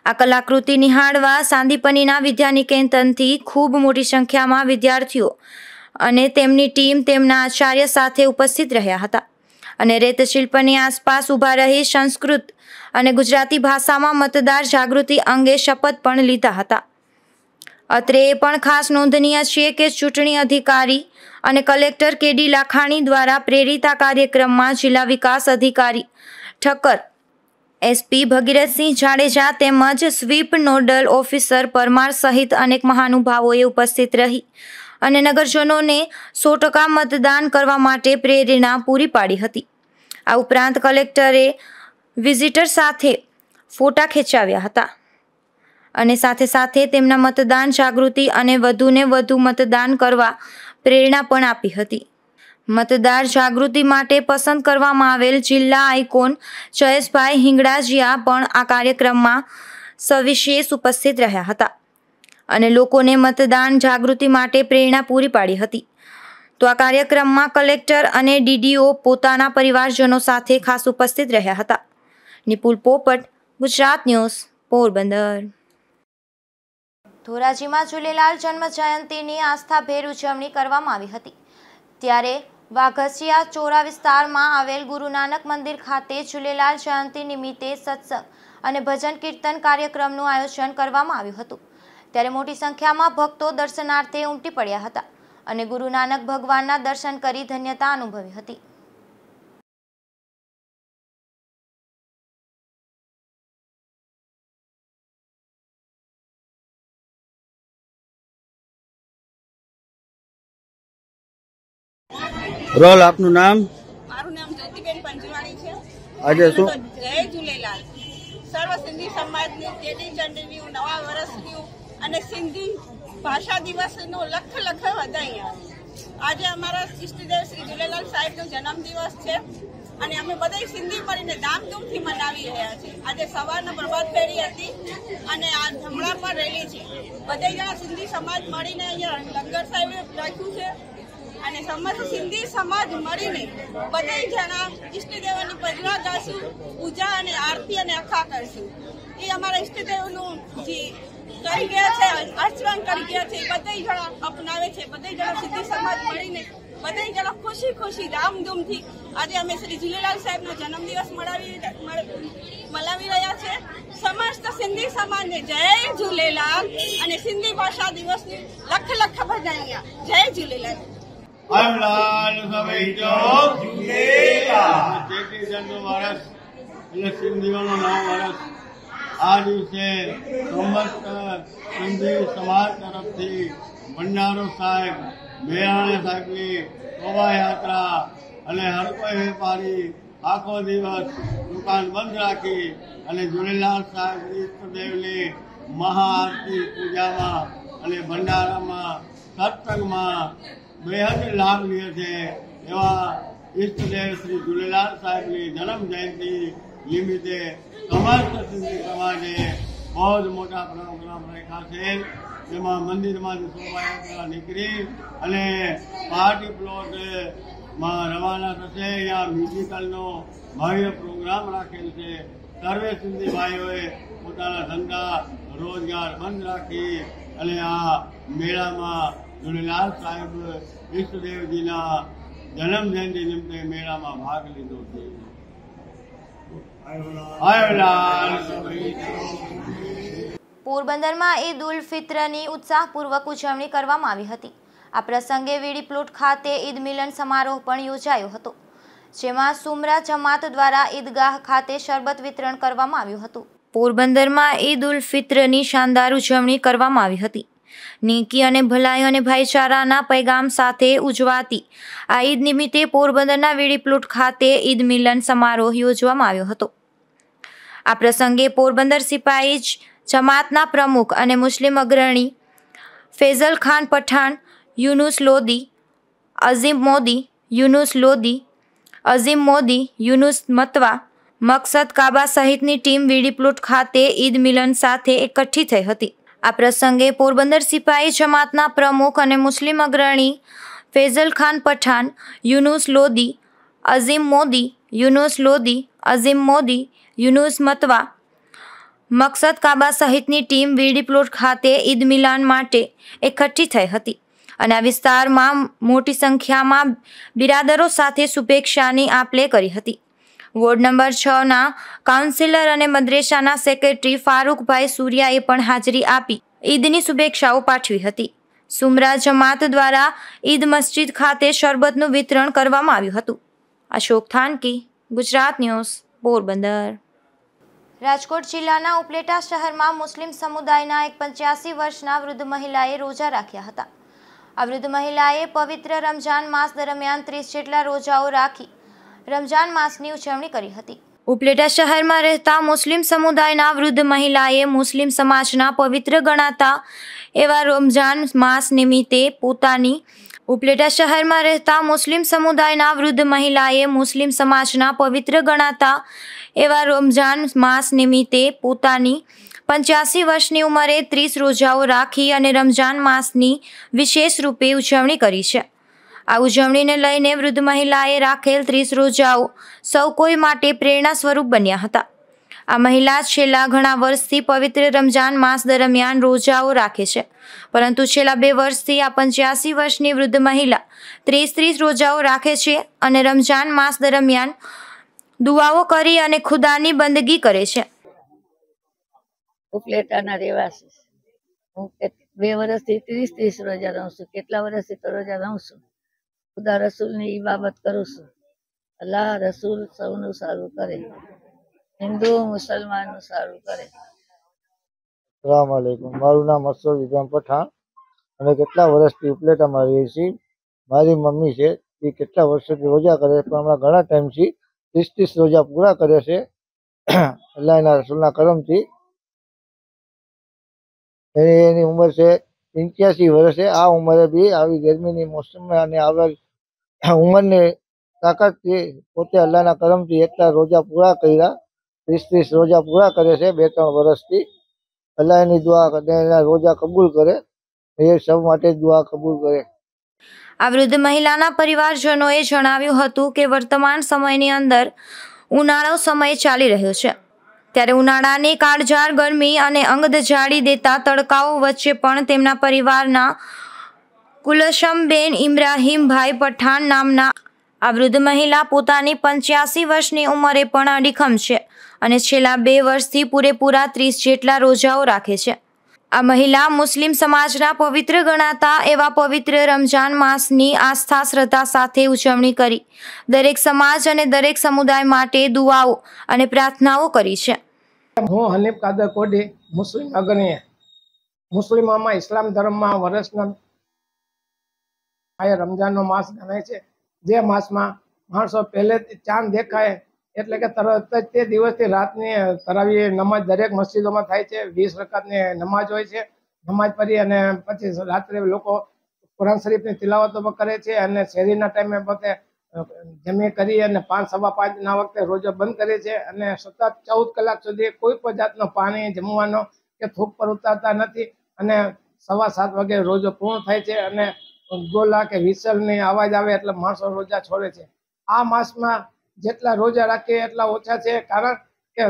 આ કલાકૃતિ નિહાળવા સાંદીપનીના વિદ્યાનિકેતનથી ખૂબ મોટી સંખ્યામાં વિદ્યાર્થીઓ અને તેમની ટીમ તેમના આચાર્ય સાથે ઉપસ્થિત રહ્યા હતા અને રેત શિલ્પની આસપાસ ઊભા રહી સંસ્કૃત અને ગુજરાતી ભાષામાં મતદાર જાગૃતિ અંગે શપથ પણ લીધા હતા. અત્રે એ પણ ખાસ નોંધનીય છે કે ચૂંટણી અધિકારી અને કલેક્ટર કેડી લાખાણી દ્વારા પ્રેરિત આ કાર્યક્રમમાં જિલ્લા વિકાસ અધિકારી ઠક્કર, એસપી ભગીરથસિંહ જાડેજા તેમજ સ્વીપ નોડલ ઓફિસર પરમાર સહિત અનેક મહાનુભાવોએ ઉપસ્થિત રહી અને નગરજનોને 100% મતદાન કરવા માટે પ્રેરણા પૂરી પાડી હતી. આ ઉપરાંત કલેક્ટરે વિઝિટર સાથે ફોટા ખેંચાવ્યા હતા અને સાથે સાથે તેમના મતદાન જાગૃતિ અને વધુને વધુ મતદાન કરવા પ્રેરણા પણ આપી હતી. મતદાર જાગૃતિ માટે પસંદ કરવામાં આવેલ જિલ્લા આઇકોન જયેશભાઈ હિંગળાજીયા પણ આ કાર્યક્રમમાં સવિશેષ ઉપસ્થિત રહ્યા હતા અને લોકોને મતદાન જાગૃતિ માટે પ્રેરણા પૂરી પાડી હતી. તો આ કાર્યક્રમમાં કલેક્ટર અને ડીડીઓ પોતાના પરિવારજનો સાથે ખાસ ઉપસ્થિત રહ્યા હતા. નિપુલ પોપટ, ગુજરાત ન્યૂઝ, પોરબંદર. ધોરાજીમાં ઝૂલેલાલ જન્મ જયંતિની આસ્થાભેર ઉજવણી કરવામાં આવી હતી। ત્યારે વાઘસિયા ચોરા વિસ્તારમાં આવેલ ગુરુ નાનક મંદિર ખાતે ઝૂલેલાલ જયંતિ નિમિત્તે સત્સંગ અને ભજન કીર્તન કાર્યક્રમનું આયોજન કરવામાં આવ્યું હતું। ત્યારે મોટી સંખ્યામાં ભક્તો દર્શનાર્થે ઉમટી પડ્યા હતા અને ગુરુ નાનક ભગવાનના દર્શન કરી ધન્યતા અનુભવી હતી। રોલ આપનું નામ? મારું નામ જ્યોતિબેન પંજવાણી છે। આજે શું? જય ઝૂલેલાલ। સર્વ સિંધી સમાજની ચેટીચંડની નવા વર્ષની અને સિંધી ભાષા દિવસનો લખ લખ વધાઈ। આજે અમારા ઈષ્ટદેવ શ્રી ઝૂલેલાલ સાહેબનો જન્મદિવસ છે અને અમે બધા સિંધી મળીને ધામધૂમથી મનાવી રહ્યા છીએ। આજે સવારના પ્રભાત ફેરી હતી અને આ હમણાં પણ રેલી છે। બધા જણા સિંધી સમાજ મળીને અહીંયા લંગર સાહેબે રાખ્યું છે અને સમસ્ત સિંધી સમાજ મળીને બધા જણા ઈષ્ટદેવની ભજના ગાશું, પૂજા અને આરતી અને અખા કરશું। એ અમારા ઈષ્ટદેવનું જે કરી ગયા છે, આચરણ કરી ગયા છે, બધા જણા અપનાવે છે। બધા જણા સિંધી સમાજ મળીને બધા જણા ખુશી ખુશી ધામધૂમથી આજે અમે શ્રી ઝૂલેલાલ સાહેબનો જન્મદિવસ મનાવી રહ્યા છે। સમસ્ત સિંધી સમાજને જય ઝૂલેલાલ અને સિંધી ભાષા દિવસની લખ લખ વધાઈ। જય ઝૂલેલાલ। ચેટીચંડનું વર્ષ એટલે સિંધીઓનું નવું વર્ષ। આ દિવસે સમસ્ત સિંધી સમાજ તરફથી ભંડારો સાહેબ, મેરાણે સાહેબની શોભાયાત્રા અને હર કોઈ વેપારી આખો દિવસ દુકાન બંધ રાખી અને ઝૂલેલાલ સાહેબ ઈષ્ટદેવની મહાઆરતી પૂજામાં અને ભંડારામાં સત્સંગમાં બેહદ લાભ લે છે। એવા ઈષ્ટદેવ શ્રી ઝૂલેલાલ સાહેબની જન્મ જયંતિ નિમિત્તે સમસ્ત સિંધી સમાજે બહુ જ મોટા પ્રોગ્રામ રાખ્યા છે। જેમાં મંદિરમાંથી શોભાયાત્રા નીકળી અને પાર્ટી પ્લોટમાં રવાના થશે। અહીંયા મ્યુઝિકલનો ભવ્ય પ્રોગ્રામ રાખેલ છે। સર્વે સિંધી ભાઈઓએ પોતાના ધંધા રોજગાર બંધ રાખી અને આ મેળામાં ઝૂલેલાલ સાહેબ ઈષ્ટદેવજીના જન્મ જયંતિ નિમિત્તે મેળામાં ભાગ લીધો છે। પોરબંદરમાં ઈદ ઉલ ફિત્રની ઉત્સાહપૂર્વક ઉજવણી કરવામાં આવી હતી। આ પ્રસંગે વીડી પ્લોટ ખાતે ઈદ મિલન સમારોહ પણ યોજાયો હતો, જેમાં સુમરા જમાત દ્વારા ઈદગાહ ખાતે શરબત વિતરણ કરવામાં આવ્યું હતું। પોરબંદરમાં ઈદ ઉલ ફિત્રની શાનદાર ઉજવણી કરવામાં આવી હતી। નીકી અને ભલાઈ અને ભાઈચારાના પૈગામ સાથે ઉજવાતી આ ઈદ નિમિત્તે પોરબંદરના વીડી પ્લોટ ખાતે ઈદ મિલન સમારોહ યોજવામાં આવ્યો હતો। આ પ્રસંગે પોરબંદર સિપાહી જમાતના પ્રમુખ અને મુસ્લિમ અગ્રણી ફેઝલ ખાન પઠાણ, યુનુસ લોદી, અઝીમ મોદી, યુનુસ મતવા, મકસદ કાબા સહિતની ટીમ વીડી પ્લોટ ખાતે ઈદ મિલન સાથે એકઠી થઈ હતી। આ પ્રસંગે પોરબંદર સિપાહી જમાતના પ્રમુખ અને મુસ્લિમ અગ્રણી ફેઝલ ખાન પઠાણ, યુનુસ મતવા, મકસદ કાબા સહિતની ટીમ વીડી પ્લોટ ખાતે ઈદ મિલાન માટે એકઠી થઈ હતી અને આ વિસ્તારમાં મોટી સંખ્યામાં બિરાદરો સાથે શુભેચ્છાની આપ-લે કરી હતી। વોર્ડ નંબર 6ના કાઉન્સિલર અને મદ્રેસાના સેક્રેટરી ફારૂકભાઈ સૂર્યાએ પણ હાજરી આપી ઈદની શુભેચ્છાઓ પાઠવી હતી। સુમરા જમાત દ્વારા ઈદ મસ્જિદ ખાતે શરબતનું વિતરણ કરવામાં આવ્યું હતું। અશોક થાનકી, ગુજરાત ન્યૂઝ, પોરબંદર। રાજકોટ જિલ્લાના ઉપલેટા શહેરમાં મુસ્લિમ સમુદાયના એક 85 વર્ષના વૃદ્ધ મહિલાએ રોજા રાખ્યા હતા। આ વૃદ્ધ મહિલાએ પવિત્ર રમજાન માસ દરમિયાન 30 જેટલા રોજાઓ રાખી રમજાન માસની ઉજવણી કરી હતી। ઉપલેટા શહેરમાં રહેતા મુસ્લિમ સમુદાયના વૃદ્ધ મહિલાએ મુસ્લિમ સમાજના પવિત્ર ગણાતા એવા રમજાન માસ નિમિત્તે પોતાની ઉપલેટા શહેરમાં રહેતા મુસ્લિમ સમુદાયના વૃદ્ધ મહિલાએ મુસ્લિમ સમાજના પવિત્ર ગણાતા એવા રમજાન માસ નિમિત્તે પોતાની 85 વર્ષની ઉંમરે 30 રોજાઓ રાખી અને રમજાન માસની વિશેષ રૂપે ઉજવણી કરી છે। આ ઉજવણીને લઈને વૃદ્ધ મહિલાએ રાખેલ 30 રોજાઓ સૌ કોઈ માટે પ્રેરણા સ્વરૂપ બન્યા હતા। આ મહિલા છેલ્લા ઘણા વર્ષથી પવિત્ર રમજાન માસ દરમિયાન રોજાઓ રાખે છે, પરંતુ છેલ્લા 2 વર્ષથી આ 85 વર્ષની વૃદ્ધ મહિલા 30 રોજાઓ રાખે છે અને રમજાન માસ દરમિયાન દુઆઓ કરી અને ખુદાની બંદગી કરે છે. ઉપલેટાના રહેવાસી હું 2 વર્ષથી 30 રોજા રહું છું. કેટલા વર્ષથી તો રોજા રહું છું. ખુદા રસૂલની ઇબાદત કરું છું. અલ્લાહ રસૂલ સૌનું સારું કરે, હિન્દુ મુસલમાનનું સારું કરે. अस्सलाम वालेकुम. મારું નામ અસર ઇબ્રાહિમ પઠાણ અને કેટલા વર્ષથી ઉપલેટામાં રહીએ છીએ. મારી મમ્મી છે એ કેટલા વર્ષોથી રોજા કરે પણ હમણાં ઘણા ટાઈમથી 30 રોજા પૂરા કરે છે અલ્લાહના રસૂલના કરમથી. એની ઉંમર છે 85 વર્ષે. આ ઉંમરે બી આવી ગરમીની મોસમમાં અને આવા ઉંમરની તાકાતથી પોતે અલ્લાહના કરમથી એટલા રોજા પૂરા કર્યા. 30 રોજા પૂરા કરે છે 2-3 વર્ષથી. અલ્લાહ એની દુઆ કરે, એના રોજા કબૂલ કરે, એ સૌ માટે દુઆ કબૂલ કરે. આ વૃદ્ધ મહિલાના પરિવારજનોએ જણાવ્યું હતું કે વર્તમાન સમયની અંદર ઉનાળો સમય ચાલી રહ્યો છે, ત્યારે ઉનાળાની કાળઝાળ ગરમી અને અંગ દજાડી દેતા તડકાઓ વચ્ચે પણ તેમના પરિવારના કુલશમબેન ઇબ્રાહીમભાઈ પઠાણ નામના આ વૃદ્ધ મહિલા પોતાની 85 વર્ષની ઉંમરે પણ અડીખમ છે અને છેલ્લા 2 વર્ષથી પૂરેપૂરા 30 જેટલા રોજાઓ રાખે છે. આ મહિલા મુસ્લિમ સમાજના પવિત્ર ગણાતા એવા પવિત્ર રમજાન માસની આસ્થા શ્રદ્ધા સાથે ઉજવણી કરી દરેક સમાજ અને દરેક સમુદાય માટે દુઆઓ અને પ્રાર્થનાઓ કરી છે. હું હનીફ કાદર કોડી, મુસ્લિમ અગ્રણી. મુસ્લિમોમાં ઇસ્લામ ધર્મમાં વર્ષના આ રમજાનનો માસ ગણાય છે, જે માસમાં માણસો પહેલેથી ચાંદ દેખાય એટલે કે તરત જ તે દિવસથી રાતની તરાવી નમાજ દરેક મસ્જિદોમાં થાય છે. 20 રકાતની નમાજ હોય છે. નમાજ પઢી અને પછી રાત્રે લોકો કુરાન શરીફની તિલાવતો કરે છે અને શેરીના ટાઈમે પોતે જમી કરી અને 5-5:15 વખતે રોજો બંધ કરે છે અને સતત 14 કલાક સુધી કોઈ પણ જાતનો પાણી, જમવાનો કે થૂક પર ઉતારતા નથી અને 7:15 વાગે રોજો પૂર્ણ થાય છે અને ગોલા કે વિસલની અવાજ આવે એટલે માણસો રોજા છોડે છે. આ માસમાં જેટલા રોજા રાખીએ એટલા ઓછા છે, કારણ કે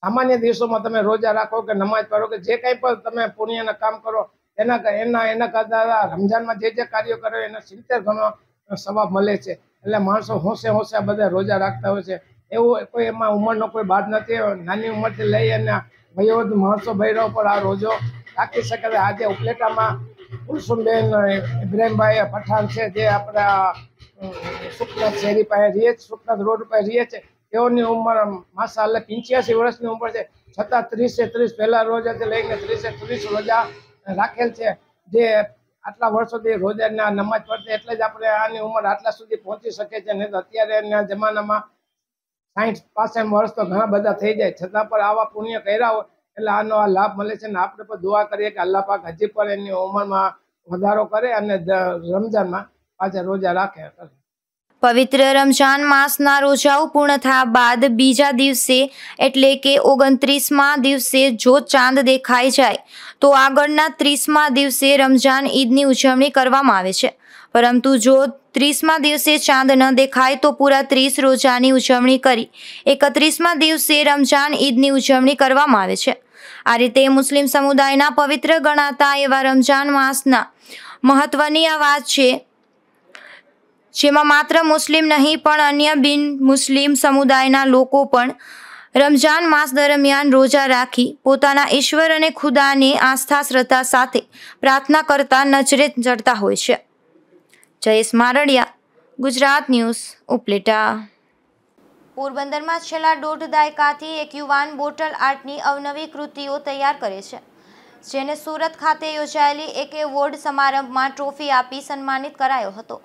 સામાન્ય દિવસોમાં તમે રોજા રાખો કે નમાજ પઢો કે જે કંઈ પણ તમે પુણ્યના કામ કરો એના કરતા રમજાનમાં જે કાર્યો કરો એના 70 ગણો સવાબ મળે છે. એટલે માણસો હોંશે બધા રોજા રાખતા હોય છે. એવું કોઈ એમાં ઉંમરનો કોઈ બાદ નથી. નાની ઉંમરથી લઈ અને વયોવૃદ્ધ માણસો બૈરાઓ પર આ રોજો રાખી શકે છે. આજે ઉપલેટામાં કુલસુમબેન ઇબ્રાહીમભાઈ પઠાણ છે, જે આપણા સુખનાથ શેરી પાસે રહીએ, સુખનાથ રોડ પર રહીએ છે. તેઓની ઉંમર માશાઅલ્લાહ 85 વર્ષની ઉંમર છે, છતાં 30 પહેલા રોજાથી લઈને 30 રોજા રાખેલ છે. જે આટલા વર્ષોથી રોજાના નમાજ પડતી એટલે જ આપણે આની ઉંમર આટલા સુધી પહોંચી શકે છે. નહીં તો અત્યારેના જમાનામાં 60-65 વર્ષ તો ઘણા બધા થઈ જાય, છતાં પણ આવા પુણ્ય કર્યા હોય એટલે આનો આ લાભ મળે છે. અને આપણે પણ દુઆ કરીએ કે અલ્લાહ પાક હજી પણ એની ઉંમરમાં વધારો કરે અને રમજાનમાં પાછા રોજા રાખે. પવિત્ર રમજાન માસના રોજાઓ પૂર્ણ થયા બાદ બીજા દિવસે એટલે કે 29મા દિવસે જો ચાંદ દેખાઈ જાય તો આગળના 30મા દિવસે રમજાન ઈદની ઉજવણી કરવામાં આવે છે, પરંતુ જો 30મા દિવસે ચાંદ ન દેખાય તો પૂરા 30 રોજાની ઉજવણી કરી 31મા દિવસે રમજાન ઈદની ઉજવણી કરવામાં આવે છે. આ રીતે મુસ્લિમ સમુદાયના પવિત્ર ગણાતા એવા રમજાન માસના મહત્વની આ વાત છે, જેમાં માત્ર મુસ્લિમ નહીં પણ અન્ય બિન મુસ્લિમ સમુદાયના લોકો પણ રમજાન માસ દરમિયાન રોજા રાખી પોતાના ઈશ્વર અને ખુદાને આસ્થા શ્રદ્ધા સાથે પ્રાર્થના કરતા નજરે ચડતા હોય છે. જયેશ મારડિયા, ગુજરાત ન્યૂઝ, ઉપલેટા. પોરબંદરમાં છેલ્લા 1.5 દાયકાથી એક યુવાન બોટલ આર્ટની અવનવી કૃતિઓ તૈયાર કરે છે, જેને સુરત ખાતે યોજાયેલી એક એવોર્ડ સમારંભમાં ટ્રોફી આપી સન્માનિત કરાયો હતો.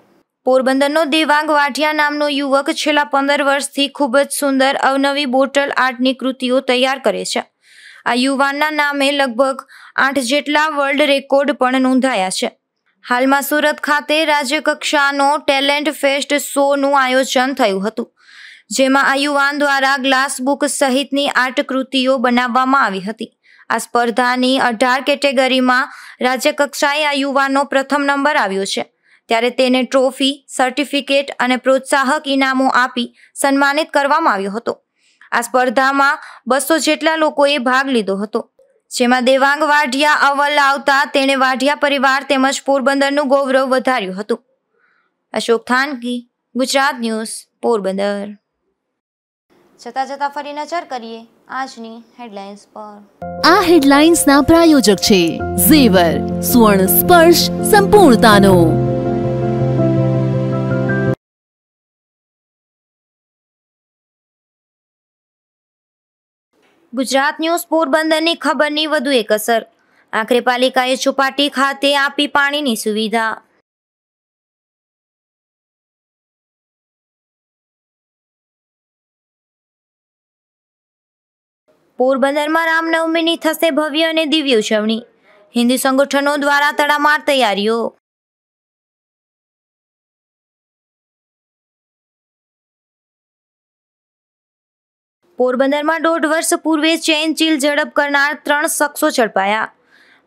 પોરબંદરનો દેવાંગ વાઢિયા નામનો યુવક છેલ્લા 15 વર્ષથી ખૂબ જ સુંદર અવનવી બોટલ આર્ટની કૃતિઓ તૈયાર કરે છે. આ યુવાનના નામે લગભગ 8 જેટલા વર્લ્ડ રેકોર્ડ પણ નોંધાયા છે. હાલમાં સુરત ખાતે રાજ્યકક્ષાનો ટેલેન્ટ ફેસ્ટ શોનું આયોજન થયું હતું, જેમાં આ યુવાન દ્વારા ગ્લાસ બુક સહિતની આર્ટ કૃતિઓ બનાવવામાં આવી હતી. આ સ્પર્ધાની 18 કેટેગરીમાં રાજ્યકક્ષાએ આ યુવાનનો પ્રથમ નંબર આવ્યો છે, ત્યારે તેને ટ્રોફી, સર્ટિફિકેટ અને પ્રોત્સાહક ઇનામો આપી સન્માનિત કરવામાં આવ્યો હતો. આ સ્પર્ધામાં 200 જેટલા લોકોએ ભાગ લીધો હતો, જેમાં દેવાંગ વાઢિયા અવ્વલ આવતા તેણે વાઢિયા પરિવાર તેમજ પોરબંદરનું ગૌરવ વધાર્યું હતું. અશોક થાનકી, ગુજરાત ન્યૂઝ, પોરબંદર. જતા ફરી નજર કરીએ આજની હેડલાઇન્સ પર. આ હેડલાઇન્સના પ્રાયોજક છે ઝેવર, સુવર્ણ સ્પર્શ સંપૂર્ણતાનો. ગુજરાત ન્યૂઝ પોરબંદરની ખબરની વધુ એક અસર. આખરે પાલિકાએ ચોપાટી ખાતે આપી પાણીની સુવિધા. પોરબંદરમાં રામનવમીની થશે ભવ્ય અને દિવ્ય ઉજવણી. હિન્દુ સંગઠનો દ્વારા તડામાર તૈયારીઓ. પોરબંદરમાં 1.5 વર્ષ પૂર્વે ચેઇન ચીલ ઝડપ કરનાર 3 શખ્સો ઝડપાયા.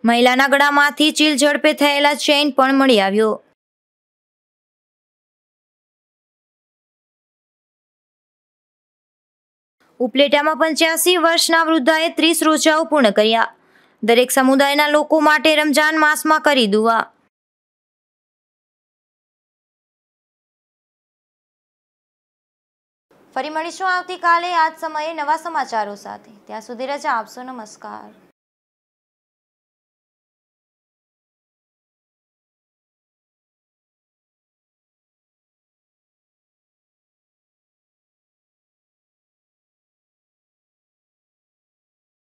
મહિલાના ગળામાંથી ચીલ ઝડપે થયેલા ચેઇન પણ મળી આવ્યો. ઉપલેટામાં 85 વર્ષના વૃદ્ધાએ 30 રોજાઓ પૂર્ણ કર્યા. દરેક સમુદાયના લોકો માટે રમજાન માસમાં કરી દુઆ. ફરી મળીશું આવતીકાલે આ જ સમયે નવા સમાચારો સાથે. ત્યાં સુધી રજા આપશો. નમસ્કાર.